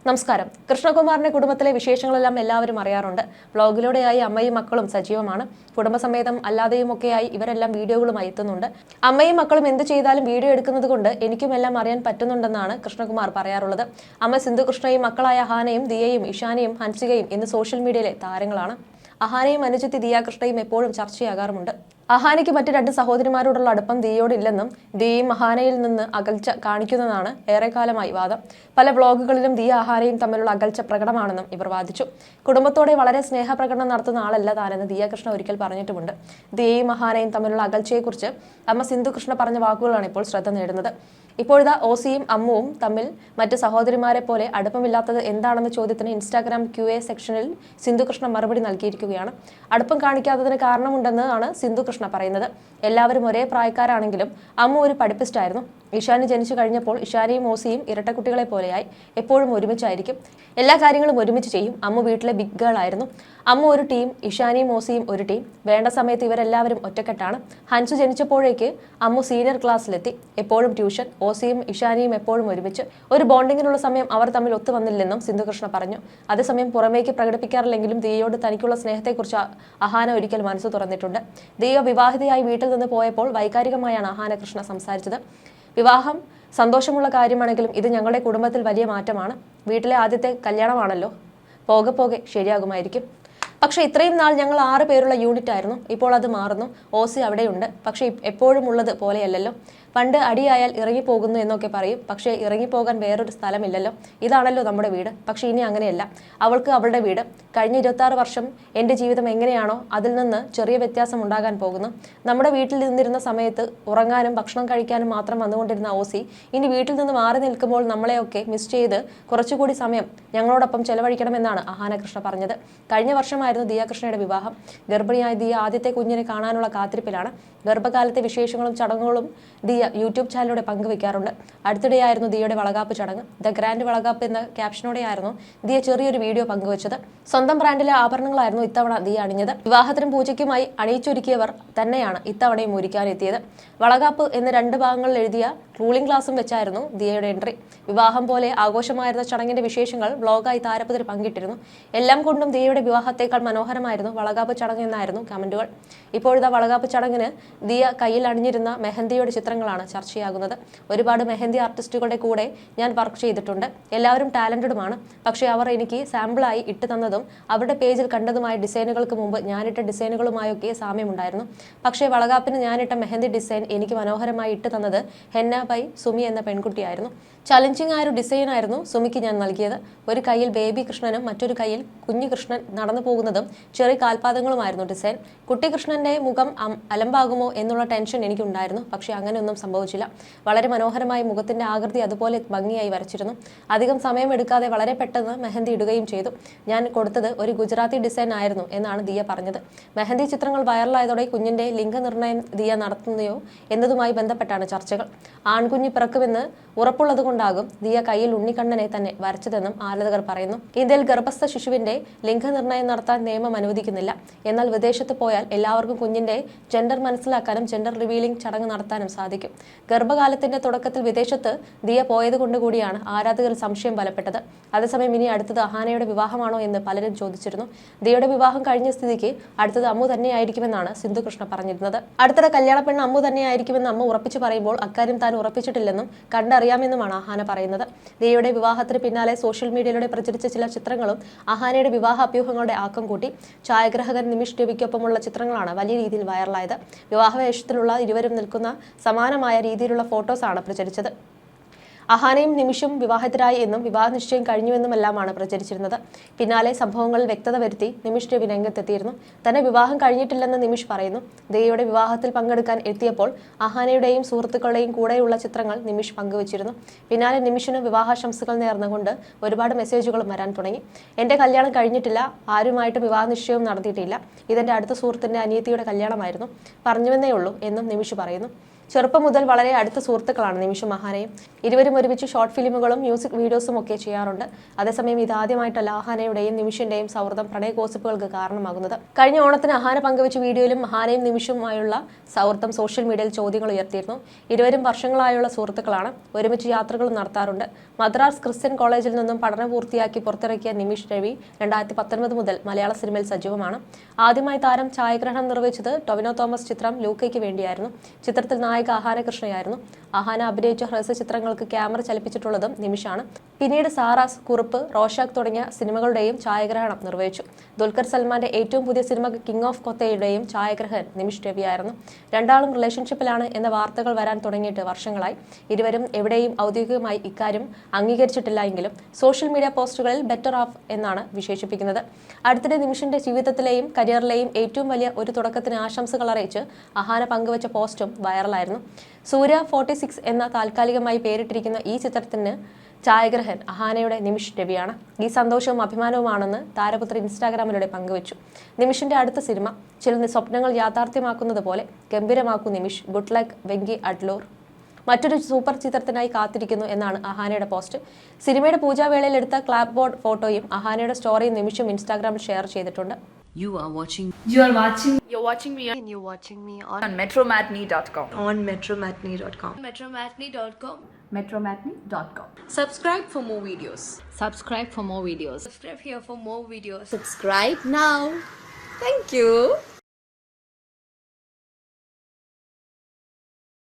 നമസ്കാരം. കൃഷ്ണകുമാറിന്റെ കുടുംബത്തിലെ വിശേഷങ്ങളെല്ലാം എല്ലാവരും അറിയാറുണ്ട്. വ്ലോഗിലൂടെയായി അമ്മയും മക്കളും സജീവമാണ്. കുടുംബസമേതം അല്ലാതെയുമൊക്കെയായി ഇവരെല്ലാം വീഡിയോകളുമായി എത്തുന്നുണ്ട്. അമ്മയും മക്കളും എന്ത് ചെയ്താലും വീഡിയോ എടുക്കുന്നത് കൊണ്ട് എനിക്കും എല്ലാം അറിയാൻ പറ്റുന്നുണ്ടെന്നാണ് കൃഷ്ണകുമാർ പറയാറുള്ളത്. അമ്മ സിന്ധു കൃഷ്ണയും മക്കളായ അഹാനയും ദിയയും ഇഷാനയും ഹൻസികയും ഇന്ന് സോഷ്യൽ മീഡിയയിലെ താരങ്ങളാണ്. അഹാനയും അനുജത്തി ദിയ കൃഷ്ണയും എപ്പോഴും ചർച്ചയാകാറുമുണ്ട്. അഹാനയ്ക്ക് മറ്റ് രണ്ട് സഹോദരിമാരോടുള്ള അടുപ്പം ദിയയോടില്ലെന്നും ദിയയും അഹാനയിൽ നിന്ന് അകൽച്ച കാണിക്കുന്നതാണ് ഏറെക്കാലമായി വാദം. പല വ്ളോഗുകളിലും ദിയ അഹാനയും തമ്മിലുള്ള അകൽച്ച പ്രകടമാണെന്നും ഇവർ വാദിച്ചു. കുടുംബത്തോടെ വളരെ സ്നേഹപ്രകടനം നടത്തുന്ന ആളല്ല താനെന്ന് ദിയ കൃഷ്ണ ഒരിക്കൽ പറഞ്ഞിട്ടുമുണ്ട്. ദിയയും അഹാനയും തമ്മിലുള്ള അകൽച്ചയെക്കുറിച്ച് അമ്മ സിന്ധു കൃഷ്ണ പറഞ്ഞ വാക്കുകളാണ് ഇപ്പോൾ ശ്രദ്ധ നേടുന്നത്. ഇപ്പോഴത്തെ ഓസിയും അമ്മുവും തമ്മിൽ മറ്റ് സഹോദരിമാരെ പോലെ അടുപ്പമില്ലാത്തത് എന്താണെന്ന ചോദ്യത്തിന് ഇൻസ്റ്റാഗ്രാം QA സെക്ഷനിൽ സിന്ധു കൃഷ്ണ മറുപടി നൽകിയിരിക്കുകയാണ്. അടുപ്പം കാണിക്കാത്തതിന് കാരണമുണ്ടെന്നാണ് സിന്ധു കൃഷ്ണ പറയുന്നത്. എല്ലാവരും ഒരേ പ്രായക്കാരാണെങ്കിലും അമ്മു ഒരു പഠിപ്പിസ്റ്റായിരുന്നു. ഇഷാനി ജനിച്ചു കഴിഞ്ഞപ്പോൾ ഇഷാനിയും ഓസിയും ഇരട്ടക്കുട്ടികളെ പോലെയായി. എപ്പോഴും ഒരുമിച്ചായിരിക്കും, എല്ലാ കാര്യങ്ങളും ഒരുമിച്ച് ചെയ്യും. അമ്മു വീട്ടിലെ ബിഗ് ഗേൾ ആയിരുന്നു. അമ്മു ഒരു ടീം, ഇഷാനിയും ഓസിയും ഒരു ടീം. വേണ്ട സമയത്ത് ഇവരെല്ലാവരും ഒറ്റക്കെട്ടാണ്. ഹൻസു ജനിച്ചപ്പോഴേക്ക് അമ്മു സീനിയർ ക്ലാസ്സിലെത്തി. എപ്പോഴും ട്യൂഷൻ. ഓസിയും ഇഷാനിയും എപ്പോഴും ഒരുമിച്ച്. ഒരു ബോണ്ടിങ്ങിനുള്ള സമയം അവർ തമ്മിൽ ഒത്തു വന്നില്ലെന്നും സിന്ധു കൃഷ്ണ പറഞ്ഞു. അതേസമയം പുറമേക്ക് പ്രകടിപ്പിക്കാറില്ലെങ്കിലും ദിയയോട് തനിക്കുള്ള സ്നേഹത്തെക്കുറിച്ച് അഹാന ഒരിക്കൽ മനസ്സ് തുറന്നിട്ടുണ്ട്. ദിയ വിവാഹിതയായി വീട്ടിൽ നിന്ന് പോയപ്പോൾ വൈകാരികമായാണ് അഹാന കൃഷ്ണ സംസാരിച്ചത്. വിവാഹം സന്തോഷമുള്ള കാര്യമാണെങ്കിലും ഇത് ഞങ്ങളുടെ കുടുംബത്തിൽ വലിയ മാറ്റമാണ്. വീട്ടിലെ ആദ്യത്തെ കല്യാണമാണല്ലോ, പോകെ പോകെ ശരിയാകുമായിരിക്കും. പക്ഷേ ഇത്രയും നാൾ ഞങ്ങൾ 6 പേരുള്ള യൂണിറ്റ് ആയിരുന്നു. ഇപ്പോൾ അത് മാറുന്നു. ഓസി അവിടെയുണ്ട്, പക്ഷേ എപ്പോഴും ഉള്ളത് പോലെയല്ലല്ലോ. പണ്ട് അടിയായാൽ ഇറങ്ങിപ്പോകുന്നു എന്നൊക്കെ പറയും, പക്ഷേ ഇറങ്ങിപ്പോകാൻ വേറൊരു സ്ഥലമില്ലല്ലോ. ഇതാണല്ലോ നമ്മുടെ വീട്. പക്ഷേ ഇനി അങ്ങനെയല്ല. അവൾക്ക് അവളുടെ വീട്. കഴിഞ്ഞ 26 വർഷം എൻ്റെ ജീവിതം എങ്ങനെയാണോ അതിൽ നിന്ന് ചെറിയ വ്യത്യാസം ഉണ്ടാകാൻ പോകുന്നു. നമ്മുടെ വീട്ടിൽ നിന്നിരുന്ന സമയത്ത് ഉറങ്ങാനും ഭക്ഷണം കഴിക്കാനും മാത്രം വന്നുകൊണ്ടിരുന്ന ഓസി ഇനി വീട്ടിൽ നിന്ന് മാറി നിൽക്കുമ്പോൾ നമ്മളെയൊക്കെ മിസ് ചെയ്ത് കുറച്ചുകൂടി സമയം ഞങ്ങളോടൊപ്പം ചെലവഴിക്കണമെന്നാണ് അഹാന കൃഷ്ണ പറഞ്ഞത്. കഴിഞ്ഞ വർഷമായിരുന്നു ദിയ കൃഷ്ണയുടെ വിവാഹം. ഗർഭിണിയായ ദിയ ആദ്യത്തെ കുഞ്ഞിനെ കാണാനുള്ള കാത്തിരിപ്പിലാണ്. ഗർഭകാലത്തെ വിശേഷങ്ങളും ചടങ്ങുകളും ദിയ യൂട്യൂബ് ചാനലിലൂടെ പങ്കുവെക്കാറുണ്ട്. അടുത്തിടെയായിരുന്നു ദിയയുടെ വളകാപ്പ് ചടങ്ങ്. ദ ഗ്രാൻഡ് വളകാപ്പ് എന്ന ക്യാപ്ഷനോടെയായിരുന്നു ദിയ ചെറിയൊരു വീഡിയോ പങ്കുവച്ചത്. സ്വന്തം ബ്രാൻഡിലെ ആഭരണങ്ങളായിരുന്നു ഇത്തവണ ദിയ അണിഞ്ഞത്. വിവാഹത്തിനും പൂജയ്ക്കുമായി അണിയിച്ചൊരുക്കിയവർ തന്നെയാണ് ഇത്തവണയും ഒരുക്കാനെത്തിയത്. വളകാപ്പ് എന്ന് 2 ഭാഗങ്ങളിൽ എഴുതിയ റൂളിംഗ് ഗ്ലാസും വെച്ചായിരുന്നു ദിയയുടെ എൻട്രി. വിവാഹം പോലെ ആഘോഷമായിരുന്ന ചടങ്ങിന്റെ വിശേഷങ്ങൾ വ്ളോഗായി താരപതിർ പങ്കിട്ടിരുന്നു. എല്ലാം കൊണ്ടും ദിയയുടെ വിവാഹത്തേക്കാൾ മനോഹരമായിരുന്നു വളകാപ്പ് ചടങ്ങ് എന്നായിരുന്നു കമന്റുകൾ. ഇപ്പോഴത്തെ വളകാപ്പ് ചടങ്ങിന് ദിയ കയ്യിൽ അണിഞ്ഞിരുന്ന മെഹന്തിയുടെ ചിത്രങ്ങളാണ് ചർച്ചയാകുന്നത്. ഒരുപാട് മെഹന്തി ആർട്ടിസ്റ്റുകളുടെ കൂടെ ഞാൻ വർക്ക് ചെയ്തിട്ടുണ്ട്. എല്ലാവരും ടാലന്റഡുമാണ്. പക്ഷേ അവർ എനിക്ക് സാമ്പിളായി ഇട്ട് തന്നതും അവരുടെ പേജിൽ കണ്ടതുമായ ഡിസൈനുകൾക്ക് മുമ്പ് ഞാനിട്ട ഡിസൈനുകളുമായൊക്കെ സാമ്യമുണ്ടായിരുന്നു. പക്ഷേ വളകാപ്പിന് ഞാനിട്ട മെഹന്തി ഡിസൈൻ എനിക്ക് മനോഹരമായി ഇട്ട് തന്നത് ഹെന്ന ബൈ സുമി എന്ന പെൺകുട്ടിയായിരുന്നു. ചലഞ്ചിങ് ആയൊരു ഡിസൈനായിരുന്നു സുമിക്ക് ഞാൻ നൽകിയത്. ഒരു കയ്യിൽ ബേബി കൃഷ്ണനും മറ്റൊരു കയ്യിൽ കുഞ്ഞു കൃഷ്ണൻ നടന്നു പോകുന്നതും ചെറിയ കാൽപാദങ്ങളുമായിരുന്നു ഡിസൈൻ. കുട്ടി കൃഷ്ണന്റെ മുഖം അലമ്പാകുമോ എന്നുള്ള ടെൻഷൻ എനിക്കുണ്ടായിരുന്നു. പക്ഷേ അങ്ങനെയൊന്നും സംഭവിച്ചില്ല. വളരെ മനോഹരമായി മുഖത്തിന്റെ ആകൃതി അതുപോലെ ഭംഗിയായി വരച്ചിരുന്നു. അധികം സമയമെടുക്കാതെ വളരെ പെട്ടെന്ന് മെഹന്തി ഇടുകയും ചെയ്തു. ഞാൻ കൊടുത്തത് ഒരു ഗുജറാത്തി ഡിസൈൻ ആയിരുന്നു എന്നാണ് ദിയ പറഞ്ഞത്. മെഹന്തി ചിത്രങ്ങൾ വൈറലായതോടെ കുഞ്ഞിന്റെ ലിംഗനിർണ്ണയം ദിയ നടത്തുന്നയോ എന്നതുമായി ബന്ധപ്പെട്ടാണ് ചർച്ചകൾ. ആൺകുഞ്ഞ് പിറക്കുമെന്ന് ഉറപ്പുള്ളതുകൊണ്ടാകും ദിയ കയ്യിൽ ഉണ്ണിക്കണ്ണനെ തന്നെ വരച്ചതെന്നും ആരാധകർ പറയുന്നു. ഇന്ത്യയിൽ ഗർഭസ്ഥ ശിശുവിന്റെ ലിംഗനിർണ്ണയം നടത്താൻ നിയമം അനുവദിക്കുന്നില്ല. എന്നാൽ വിദേശത്ത് പോയാൽ എല്ലാവർക്കും കുഞ്ഞിന്റെ ജെൻഡർ മനസ്സിലാക്കാനും ജെൻഡർ റിവീലിംഗ് ചടങ്ങ് നടത്താനും സാധിക്കും. ഗർഭകാലത്തിന്റെ തുടക്കത്തിൽ വിദേശത്ത് ദിയ പോയതുകൊണ്ടുകൂടിയാണ് ആരാധകർ സംശയം ബലപ്പെട്ടത്. അതേസമയം ഇനി അടുത്തത് അഹാനയുടെ വിവാഹമാണോ എന്ന് പലരും ചോദിച്ചിരുന്നു. ദിയയുടെ വിവാഹം കഴിഞ്ഞ സ്ഥിതിക്ക് അടുത്തത് അമ്മു തന്നെയായിരിക്കുമെന്നാണ് സിന്ധു കൃഷ്ണ പറഞ്ഞിരുന്നത്. അടുത്തിടെ കല്യാണ പെണ്ണ് അമ്മു തന്നെയായിരിക്കുമെന്ന് അമ്മ ഉറപ്പിച്ചു പറയുമ്പോൾ അക്കാര്യം താൻ ഉറപ്പിച്ചിട്ടില്ലെന്നും കണ്ടറിയാമെന്നുമാണ് അഹാന പറയുന്നത്. ദിയയുടെ വിവാഹത്തിന് പിന്നാലെ സോഷ്യൽ മീഡിയയിലൂടെ പ്രചരിച്ച ചില ചിത്രങ്ങളും അഹാനയുടെ വിവാഹ അഭ്യൂഹങ്ങളുടെ ആക്കം കൂട്ടി. ഛായാഗ്രാഹകൻ നിമിഷ് രവിക്കൊപ്പമുള്ള ചിത്രങ്ങളാണ് വലിയ രീതിയിൽ വൈറലായത്. വിവാഹവേഷത്തിലുള്ള ഇരുവരും നിൽക്കുന്ന സമാനമായ രീതിയിലുള്ള ഫോട്ടോസാണ് പ്രചരിച്ചത്. അഹാനയും നിമിഷും വിവാഹിതരായി എന്നും വിവാഹ നിശ്ചയം കഴിഞ്ഞുവെന്നുമെല്ലാമാണ് പ്രചരിച്ചിരുന്നത്. പിന്നാലെ സംഭവങ്ങളിൽ വ്യക്തത വരുത്തി നിമിഷ് രവി രംഗത്തെത്തിയിരുന്നു. തന്നെ വിവാഹം കഴിഞ്ഞിട്ടില്ലെന്ന് നിമിഷ് പറയുന്നു. ദിയയുടെ വിവാഹത്തിൽ പങ്കെടുക്കാൻ എത്തിയപ്പോൾ അഹാനയുടെയും സുഹൃത്തുക്കളുടെയും കൂടെയുള്ള ചിത്രങ്ങൾ നിമിഷ് പങ്കുവച്ചിരുന്നു. പിന്നാലെ നിമിഷിന് വിവാഹാശംസകൾ നേർന്നുകൊണ്ട് ഒരുപാട് മെസ്സേജുകളും വരാൻ തുടങ്ങി. എൻ്റെ കല്യാണം കഴിഞ്ഞിട്ടില്ല, ആരുമായിട്ടും വിവാഹ നിശ്ചയവും നടത്തിയിട്ടില്ല. ഇതെൻ്റെ അടുത്ത സുഹൃത്തിൻ്റെ അനിയത്തിയുടെ കല്യാണമായിരുന്നു, പറഞ്ഞുവെന്നേ ഉള്ളൂ എന്നും നിമിഷ് പറയുന്നു. ചെറുപ്പം മുതൽ വളരെ അടുത്ത സുഹൃത്തുക്കളാണ് നിമിഷും അഹാനയും. ഇരുവരും ഒരുമിച്ച് ഷോർട്ട് ഫിലിമുകളും മ്യൂസിക് വീഡിയോസും ഒക്കെ ചെയ്യാറുണ്ട്. അതേസമയം ഇതാദ്യമായിട്ടല്ല അഹാനയുടെയും നിമിഷിന്റെയും സൗഹൃദം പ്രണയ ഗോസിപ്പുകൾക്ക് കാരണമാകുന്നത്. കഴിഞ്ഞ ഓണത്തിന് അഹാന പങ്കുവച്ച വീഡിയോയിലും അഹാനയും നിമിഷുമായുള്ള സൗഹൃദം സോഷ്യൽ മീഡിയയിൽ ചോദ്യങ്ങൾ ഉയർത്തിയിരുന്നു. ഇരുവരും വർഷങ്ങളായുള്ള സുഹൃത്തുക്കളാണ്. ഒരുമിച്ച് യാത്രകളും നടത്താറുണ്ട്. മദ്രാസ് ക്രിസ്ത്യൻ കോളേജിൽ നിന്നും പഠനം പൂർത്തിയാക്കി പുറത്തിറക്കിയ നിമിഷ് രവി 2019 മുതൽ മലയാള സിനിമയിൽ സജീവമാണ്. ആദ്യമായി താരം ഛായാഗ്രഹണം നിർവഹിച്ചത് ടൊവിനോ തോമസ് ചിത്രം ലൂക്കയ്ക്ക് വേണ്ടിയായിരുന്നു. ചിത്രത്തിൽ നായിക അഹാന കൃഷ്ണയായിരുന്നു. അഹാന അഭിനയിച്ച ഹ്രസ്വ ചിത്രങ്ങൾക്ക് ക്യാമറ ചലിപ്പിച്ചിട്ടുള്ളതും നിമിഷാണ്. പിന്നീട് സാറാസ്, കുറുപ്പ്, റോഷാക്ക് തുടങ്ങിയ സിനിമകളുടെയും ഛായാഗ്രഹണം നിർവഹിച്ചു. ദുൽഖർ സൽമാന്റെ ഏറ്റവും പുതിയ സിനിമ കിങ് ഓഫ് കൊത്തയുടെയും ഛായാഗ്രഹകൻ നിമിഷ് രവിയായിരുന്നു. രണ്ടാളും റിലേഷൻഷിപ്പിലാണ് എന്ന വാർത്തകൾ വരാൻ തുടങ്ങിയിട്ട് വർഷങ്ങളായി. ഇരുവരും എവിടെയും ഔദ്യോഗികമായി ഇക്കാര്യം അംഗീകരിച്ചിട്ടില്ല എങ്കിലും സോഷ്യൽ മീഡിയ പോസ്റ്റുകളിൽ ബെറ്റർ ഓഫ് എന്നാണ് വിശേഷിപ്പിക്കുന്നത്. അടുത്തിടെ നിമിഷിന്റെ ജീവിതത്തിലെയും കരിയറിലെയും ഏറ്റവും വലിയ ഒരു തുടക്കത്തിന് ആശംസകൾ അറിയിച്ച് അഹാന പങ്കുവച്ച പോസ്റ്റും വൈറലായിരുന്നു. സൂര്യ 46 എന്ന താൽക്കാലികമായി പേരിട്ടിരിക്കുന്ന ഈ ചിത്രത്തിന് ഛായാഗ്രഹൻ അഹാനയുടെ നിമിഷ് രവിയാണ്. ഈ സന്തോഷവും അഭിമാനവുമാണെന്ന് താരപുത്രി ഇൻസ്റ്റാഗ്രാമിലൂടെ പങ്കുവച്ചു. നിമിഷിന്റെ അടുത്ത സിനിമ ചില സ്വപ്നങ്ങൾ യാഥാർത്ഥ്യമാക്കുന്നത് പോലെ ഗംഭീരമാക്കൂ നിമിഷ്, ഗുഡ് ലക്ക് വെങ്കി അഡ്ലൂർ. മറ്റൊരു സൂപ്പർ ചിത്രത്തിനായി കാത്തിരിക്കുന്നു എന്നാണ് അഹാനയുടെ പോസ്റ്റ്. സിനിമയുടെ പൂജാവേളയിൽ എടുത്ത ക്ലാപ്പ് ബോർഡ് ഫോട്ടോയും അഹാനയുടെ സ്റ്റോറിയും നിമിഷും ഇൻസ്റ്റാഗ്രാമിൽ ഷെയർ ചെയ്തിട്ടുണ്ട്. You're watching me on metromatney.com. metromatney.com. Subscribe for more videos. Subscribe for more videos. Subscribe here for more videos. Subscribe now. Thank you.